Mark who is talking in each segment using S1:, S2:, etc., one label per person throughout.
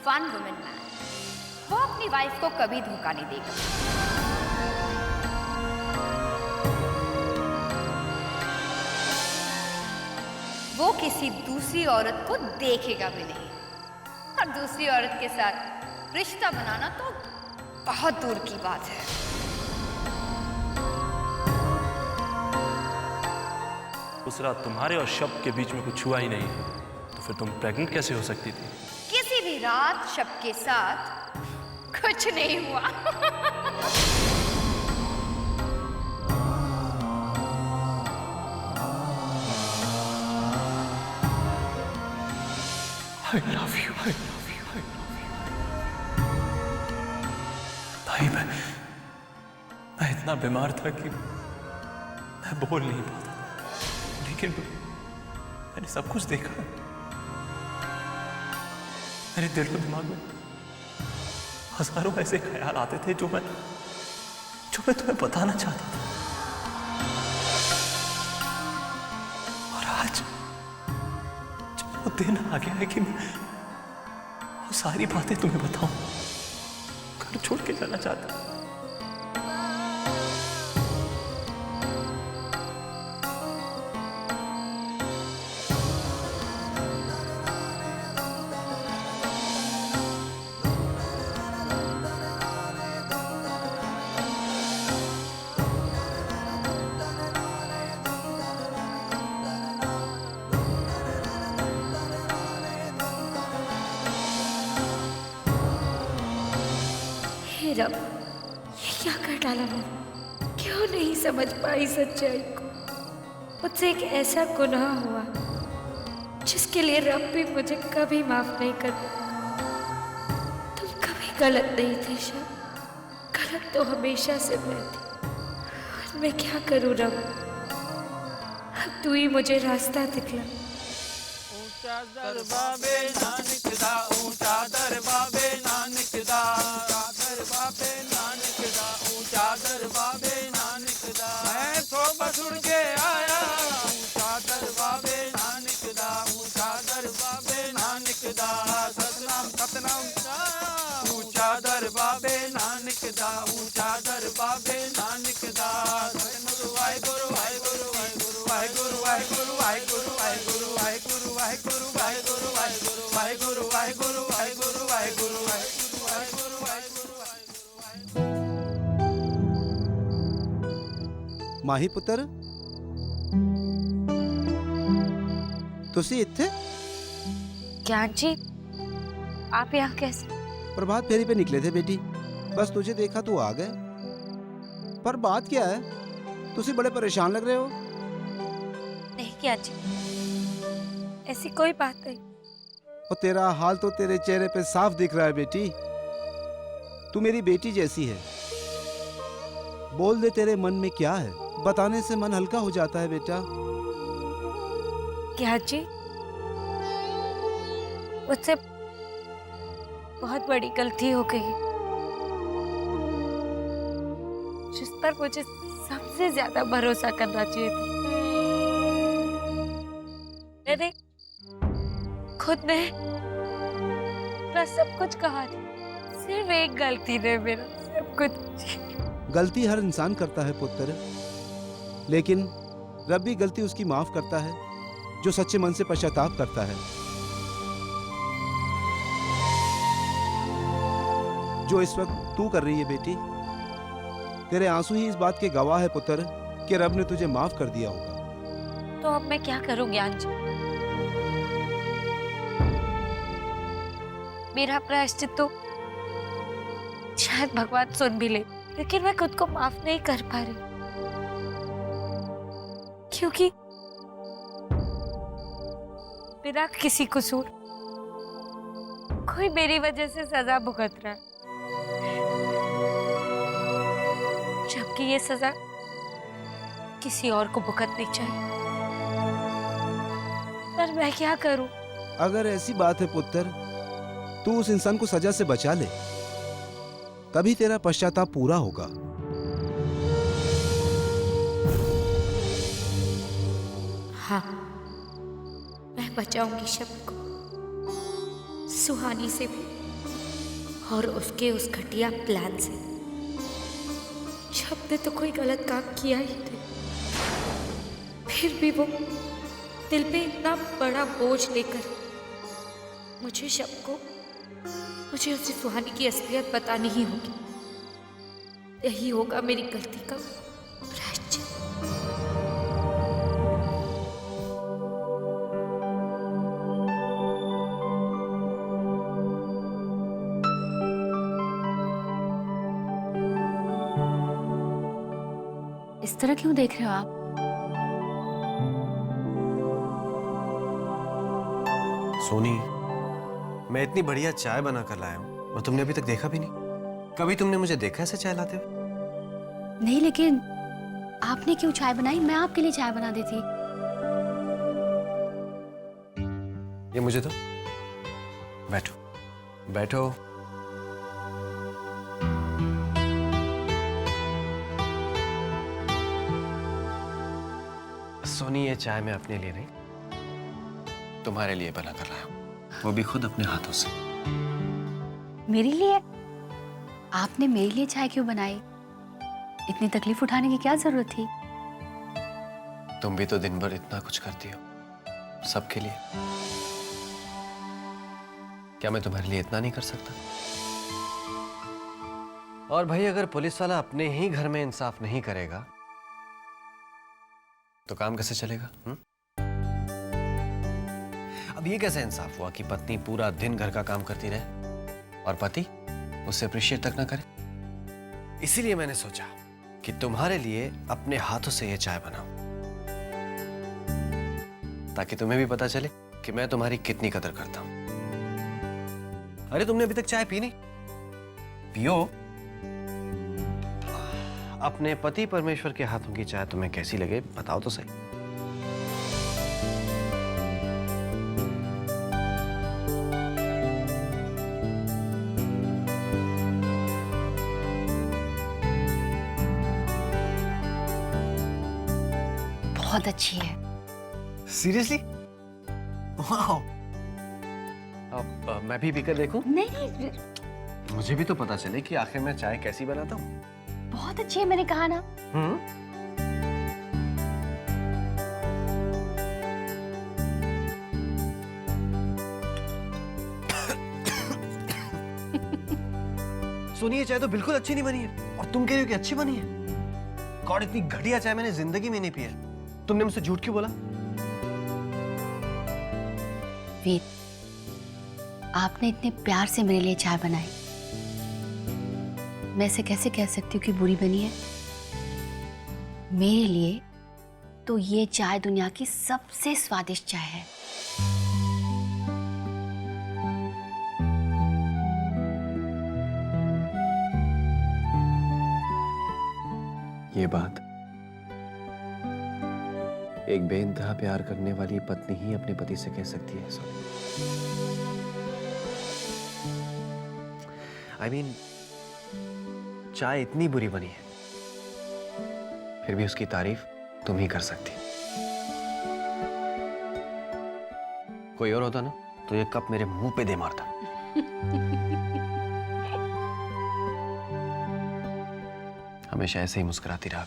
S1: One woman man, वो अपनी wife को कभी धोखा नहीं देगा। वो किसी दूसरी औरत को देखेगा भी नहीं, और दूसरी औरत के साथ रिश्ता बनाना तो बहुत दूर की बात है।
S2: उस रात तुम्हारे और शब के बीच में कुछ हुआ ही नहीं, तो फिर तुम प्रेग्नेंट कैसे हो सकती थी?
S1: किसी भी रात शब के साथ कुछ नहीं हुआ।
S2: I love you, I love you, I love you. भाई मैं इतना बीमार था कि मैं बोल नहीं पाता, लेकिन मैंने सब कुछ देखा। मेरे दिल और दिमाग में हजारों ऐसे ख्याल आते थे जो मैं तुम्हें बताना चाहता था। और आज जब वो दिन आ गया है कि मैं वो सारी बातें तुम्हें बताऊं, घर छोड़ के जाना चाहता हूं।
S3: रब, ये क्या कर डाला मैंने? क्यों नहीं समझ पाई सच्चाई को? मुझसे एक ऐसा गुनाह हुआ जिसके लिए रब भी मुझे कभी माफ नहीं कर पाएगा। तुम कभी गलत नहीं थे शब, गलत तो हमेशा से मैं थी। और मैं क्या करूं रब, अब तू ही मुझे रास्ता दिखला।
S4: ऊंचा दरबाबे नानक दा, ऊंचा दरबाबे नानक दा, दरबाबे नानक दा, ऊंचा दरबाबे नानक दा। मैं तो बसुड़ के आया, ऊंचा दरबाबे नानक दा, ऊंचा दरबाबे नानक दा। सतनाम सतनाम ऊंचा दरबाबे नानक दा, ऊंचा दरबाबे नानक दा। सतनाम वाहिगुरु वाहिगुरु वाहिगुरु वाहिगुरु वाहिगुरु वाहिगुरु वाहिगुरु वाहिगुरु वाहिगुरु वाहिगुरु वाहिगुरु वाहिगुरु वाहिगुरु वाहिगुरु वाहिगुरु वाहिगुरु।
S5: माही पुत्र, तुसी इत्थे?
S3: ज्ञान जी, आप यहाँ कैसे?
S5: प्रभात फेरी पे निकले थे बेटी, बस तुझे देखा तो आ गए। पर बात क्या है, तुसी बड़े परेशान लग रहे हो।
S3: नहीं ज्ञान जी, ऐसी कोई बात नहीं।
S5: और तेरा हाल तो तेरे चेहरे पे साफ दिख रहा है बेटी। तू मेरी बेटी जैसी है। बोल दे तेरे मन में क्या है, बताने से मन हल्का हो जाता है बेटा।
S3: ज्ञान जी, मुझसे बहुत बड़ी गलती हो गई जिस पर मुझे सबसे ज्यादा भरोसा करना चाहिए था। मैंने खुद ने अपना सब कुछ कहा था, सिर्फ एक गलती ने मेरा सब कुछ।
S5: गलती हर इंसान करता है पुत्र, लेकिन रब भी गलती उसकी माफ करता है जो सच्चे मन से पश्चाताप करता है। जो इस वक्त तू कर रही है बेटी, तेरे आंसू ही इस बात के गवाह है पुत्र कि रब ने तुझे माफ कर दिया होगा।
S3: तो अब मैं क्या करूं ज्ञान जी? मेरा प्रायश्चित तो शायद भगवान सुन भी ले, लेकिन मैं खुद को माफ नहीं कर पा रही, क्योंकि बिना किसी कसूर कोई मेरी वजह से सजा भुगत रहा है, जबकि ये सजा किसी और को भुगतनी चाहिए। पर मैं क्या करूं?
S5: अगर ऐसी बात है पुत्र, तू उस इंसान को सजा से बचा ले, तभी तेरा पश्चाताप पूरा होगा।
S3: हाँ, मैं बचाऊंगी शब को, सुहानी से भी और उसके उस घटिया प्लान से। शब ने तो कोई गलत काम किया ही नहीं, फिर भी वो दिल पे इतना बड़ा बोझ लेकर मुझे मुझे उसे सुहानी की असलियत बतानी ही होगी। यही होगा मेरी गलती का प्रायश्चित।
S1: इस तरह क्यों देख रहे हो आप?
S2: सोनी, मैं इतनी बढ़िया चाय बना कर लाया हूँ और तुमने अभी तक देखा भी नहीं। कभी तुमने मुझे देखा ऐसे चाय लाते हुए?
S1: नहीं, लेकिन आपने क्यों चाय बनाई? मैं आपके लिए चाय बना देती।
S2: ये मुझे दो। बैठो बैठो। सोनी, ये चाय मैं अपने लिए नहीं, तुम्हारे लिए बना कर लाया हूं, वो भी खुद अपने हाथों से।
S1: मेरे लिए? आपने मेरे लिए चाय क्यों बनाई? इतनी तकलीफ उठाने की क्या जरूरत थी?
S2: तुम भी तो दिन भर इतना कुछ करती हो सबके लिए। क्या मैं तुम्हारे लिए इतना नहीं कर सकता? और भाई, अगर पुलिस वाला अपने ही घर में इंसाफ नहीं करेगा तो काम कैसे चलेगा? अब ये कैसे इंसाफ हुआ कि पत्नी पूरा दिन घर का काम करती रहे और पति उससे अप्रिशिएट तक ना करे? इसीलिए मैंने सोचा कि तुम्हारे लिए अपने हाथों से ये चाय बनाऊं, ताकि तुम्हें भी पता चले कि मैं तुम्हारी कितनी कदर करता हूं। अरे, तुमने अभी तक चाय पी नहीं? पियो। अपने पति परमेश्वर के हाथों की चाय तुम्हें कैसी लगे बताओ तो सही।
S1: बहुत अच्छी है।
S2: सीरियसली? वाह। अब मैं भी पीकर देखूं?
S1: नहीं,
S2: मुझे भी तो पता चले कि आखिर मैं चाय कैसी बनाता हूँ।
S1: बहुत अच्छी है, मैंने कहा ना।
S2: सोनी, ये चाय तो बिल्कुल अच्छी नहीं बनी है और तुम कह रही हो कि अच्छी बनी है। गॉड, इतनी घटिया चाय मैंने जिंदगी में नहीं पी है। तुमने मुझसे झूठ क्यों बोला?
S1: वीर, आपने इतने प्यार से मेरे लिए चाय बनाई, मैं इसे कैसे कह सकती हूँ कि बुरी बनी है? मेरे लिए तो ये चाय दुनिया की सबसे स्वादिष्ट चाय है।
S2: ये बात एक बेइंतहा प्यार करने वाली पत्नी ही अपने पति से कह सकती है। सोनी, I mean, चाय इतनी बुरी बनी है, फिर भी उसकी तारीफ तुम ही कर सकती। कोई और होता ना तो ये कप मेरे मुंह पे दे मारता। हमेशा ऐसे ही मुस्कुराती रहा।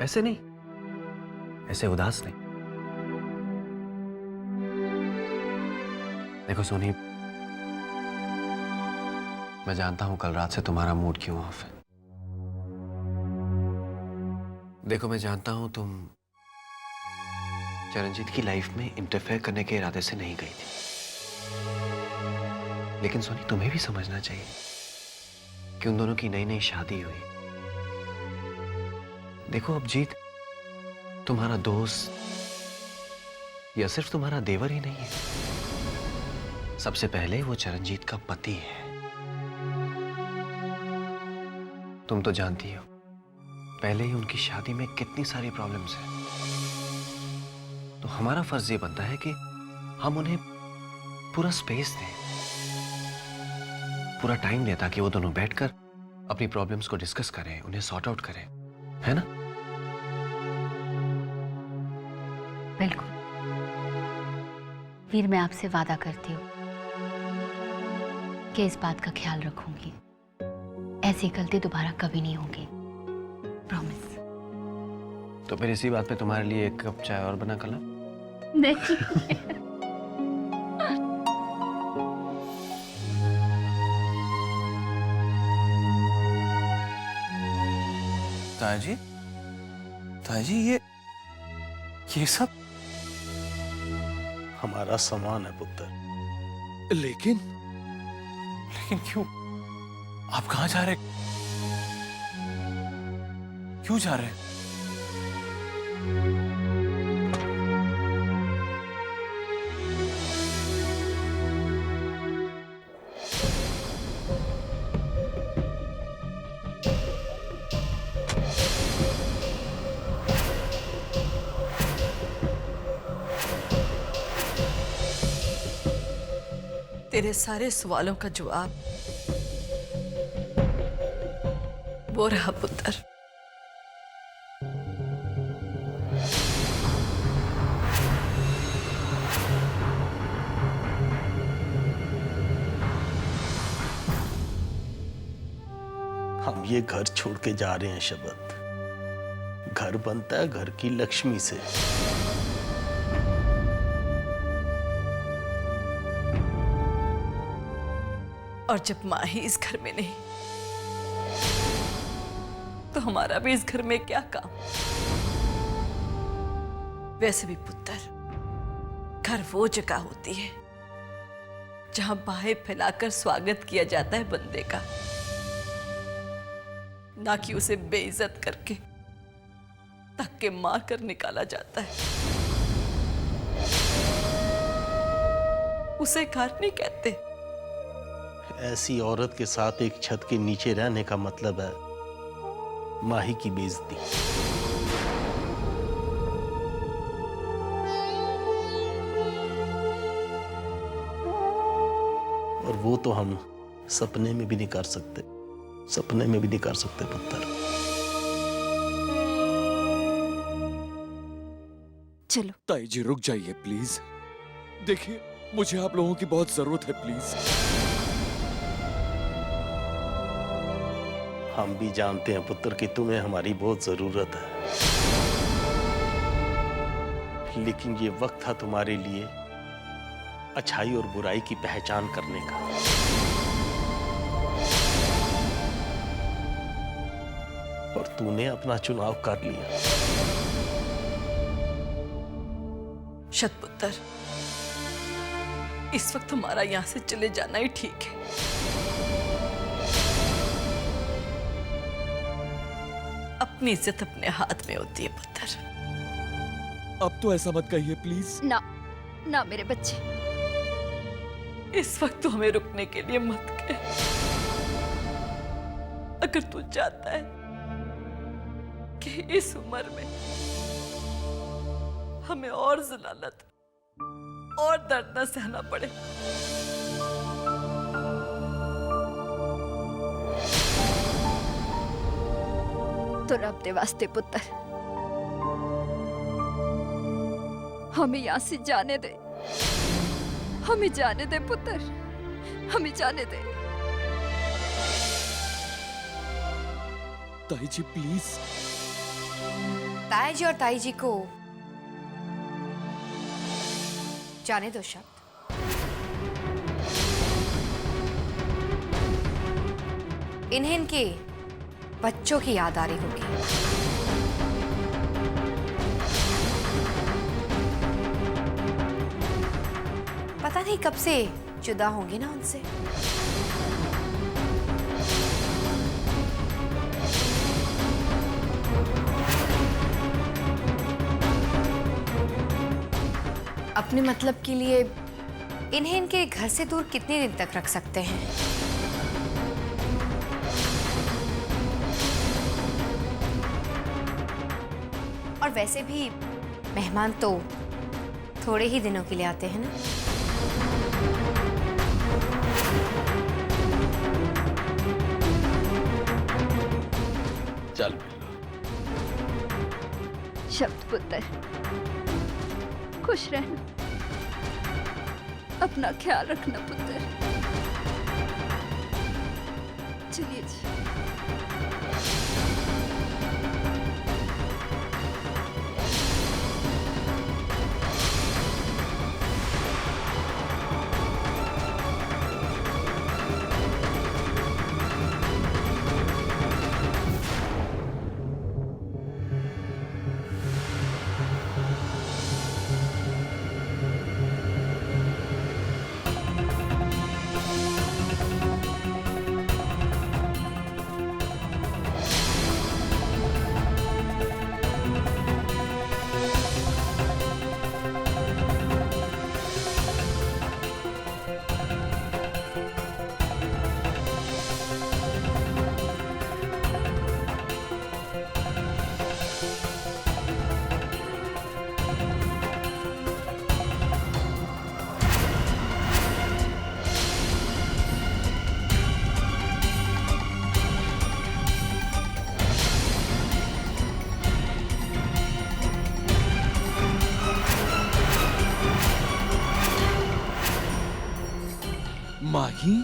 S2: ऐसे नहीं, ऐसे उदास नहीं। देखो सोनी, मैं जानता हूं कल रात से तुम्हारा मूड क्यों ऑफ है। देखो, मैं जानता हूं तुम चरणजीत की लाइफ में इंटरफेयर करने के इरादे से नहीं गई थी, लेकिन सोनी, तुम्हें भी समझना चाहिए कि उन दोनों की नई नई शादी हुई। देखो, अब जीत तुम्हारा दोस्त या सिर्फ तुम्हारा देवर ही नहीं है, सबसे पहले वो चरणजीत का पति है। तुम तो जानती हो पहले ही उनकी शादी में कितनी सारी प्रॉब्लम्स हैं, तो हमारा फर्ज ये बनता है कि हम उन्हें पूरा स्पेस दें, पूरा टाइम दें, ताकि वो दोनों बैठकर अपनी प्रॉब्लम्स को डिस्कस करें, उन्हें सॉर्ट आउट करें, है ना?
S1: बिल्कुल वीर, मैं आपसे वादा करती हूँ के इस बात का ख्याल रखूंगी। ऐसी गलती दोबारा कभी नहीं होगी, प्रॉमिस।
S2: तो फिर इसी बात पे तुम्हारे लिए एक कप चाय और बना कर लाऊं?
S1: नहीं।
S2: ताजी, ताजी ये सब
S6: हमारा सामान है पुत्र।
S7: लेकिन क्यों? आप कहाँ जा रहे? क्यों जा रहे?
S8: तेरे सारे सवालों का जवाब वो रहा पुत्र।
S6: हम ये घर छोड़ के जा रहे हैं शबद। घर बनता है घर की लक्ष्मी से।
S8: और जब माँ ही इस घर में नहीं तो हमारा भी इस घर में क्या काम। वैसे भी पुत्र, घर वो जगह होती है जहां बाहें फैलाकर स्वागत किया जाता है बंदे का, ना कि उसे बेइज्जत करके धक्के मार कर निकाला जाता है। उसे घर नहीं कहते।
S6: ऐसी औरत के साथ एक छत के नीचे रहने का मतलब है माही की बेइज्जती। और वो तो हम सपने में भी नहीं कर सकते, सपने में भी नहीं कर सकते पुत्र।
S1: चलो
S7: ताई जी रुक जाइए प्लीज। देखिए मुझे आप लोगों की बहुत जरूरत है, प्लीज।
S6: हम भी जानते हैं पुत्र कि तुम्हें हमारी बहुत जरूरत है, लेकिन ये वक्त था तुम्हारे लिए अच्छाई और बुराई की पहचान करने का। और तूने अपना चुनाव कर लिया।
S8: शतपुत्र, इस वक्त हमारा यहां से चले जाना ही ठीक है। अपनी इज्जत अपने हाथ में होती है पुत्र।
S7: अब तो ऐसा मत कहिए प्लीज।
S1: ना ना मेरे बच्चे,
S8: इस वक्त तो हमें रुकने के लिए मत कह। अगर तू चाहता है कि इस उम्र में हमें और जलालत और दर्द न सहना पड़े,
S1: तो रब दे वास्ते पुत्र, हमें यहाँ से जाने दे। हमें जाने दे पुत्र, हमें जाने दे।
S7: ताई जी प्लीज।
S1: ताई जी और ताई जी को जाने दो शब्द। इन्हें इनके बच्चों की याद आ रही होगी। पता नहीं कब से जुदा होंगे ना उनसे। अपने मतलब के लिए इन्हें इनके घर से दूर कितने दिन तक रख सकते हैं? और वैसे भी मेहमान तो थोड़े ही दिनों के लिए आते हैं ना।
S6: चल
S1: शब्द पुत्र, खुश रहना, अपना ख्याल रखना पुत्र।
S3: चलिए जी।
S7: माही